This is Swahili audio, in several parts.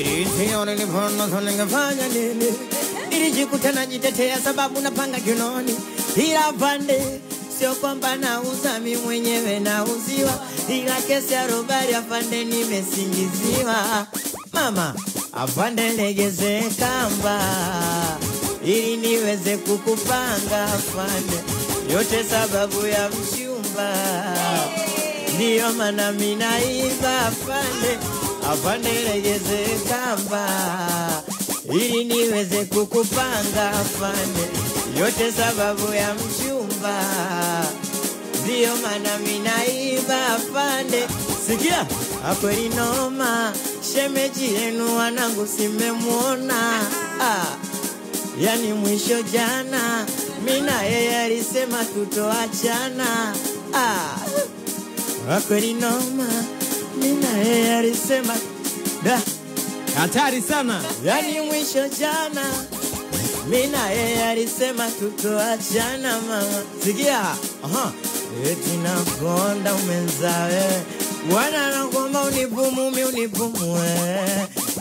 Niliona nilipoona ningefanya nini? Nilijikuta najitetea sababu napanga kinoni. Ila pande sio kwamba nauza mimi mwenyewe nauziwa. Ila kesi ya robari afande nimesingiziwa. Mama, afande legeze kamba ili niweze kukupanga afande. Yote sababu ya mchumba. Ndio maana mimi naiba afande. Afande legeze kamba ili niweze kukupanga afande. Yote sababu ya mchumba. Ndio maana mimi naiba afande. Sikia, akweli noma. Shemeji yenu wanangu simemuona. Yani mwisho jana mina yeye alisema tutoachana. Akweli noma. Mina yeye alisema da hatari sana. Yani mwisho jana mina yeye alisema tutoachana mama. Sikia, eti nakonda umenzawe. Wana nakuomba unipumumi unipumue.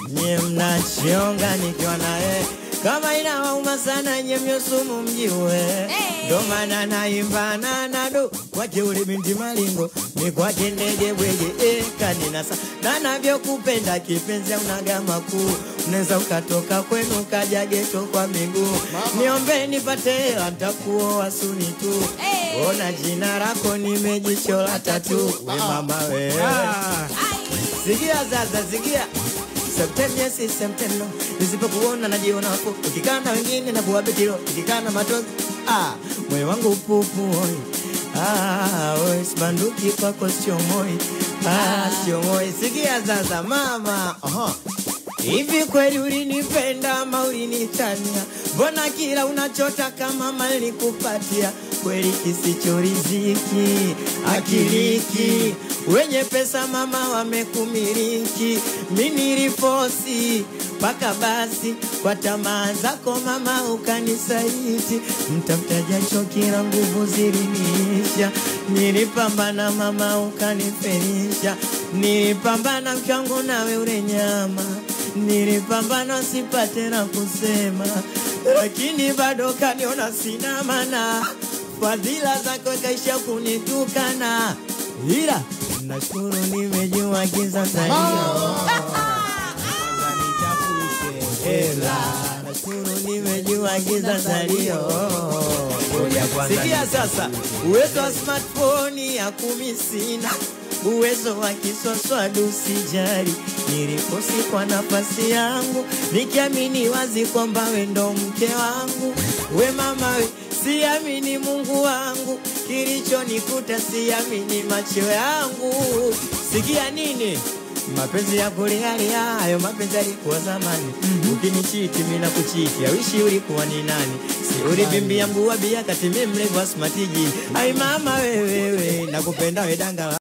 Nye mnachionga nikiwa nae. Kama inawauma sana nye myosumu mjiwe. Ndo maana naimba na nado kwake ule binti malingo. Ni kwake ndege bwege kaninasa. Na navyo kupenda kipenzi ya unagama kuu. Uneza ukatoka kwenu kaja geto kwa miguu. Niombe nipate hela nitakuoa suni tu. Ona jina lako nimejichola tatu. We mama we. Sikia zaza sikia. September si September. Nisipokuona najiona hapo. Ukikana wengine na kuwabetilo. Ukikana matozi. Moyo wangu pupu oi. Oi sibanduki kwako sio moi. Sio moi. Sikia zaza mama. Hivi kweli ulinipenda ama ulinitania? Mbona kila unachotaka mama nilikupatia? Kweli kisicho riziki akiliki. Wenye pesa mama wamekumiliki. Mimi nilifosi paka basi kwa tamaa zako mama ukanisaliti. Mtafutaja chokira nguvu ziliniisha. Nilipambana mama ukanifelisha. Nilipambana mchango nawe ule nyama. Nilipambana sipate na kusema. Lakini bado kaniona sina maana. Fadhila zako kaisha kunitukana. Ila nashukuru nimejua giza salio. Nashukuru nimejua giza salio. Sikia sasa, uwezo wa smartphone ya kumisina. Uwezo wa kiswaswadu sijari. Niliposi kwa nafasi yangu. Nikiamini wazi kwamba we ndo mke wangu. We mama we, siamini Mungu wangu. Kilicho nikuta siamini macho yangu. Sikia nini? Mapenzi ya kulialia, hayo mapenzi yalikuwa zamani. Ukinichiti mimi nakuchiti, wishi ulikuwa ni nani? Si ulibimbia mbuwa bia kati mimi mlevu smartiji. Ai mama wewe, nakupenda we danga.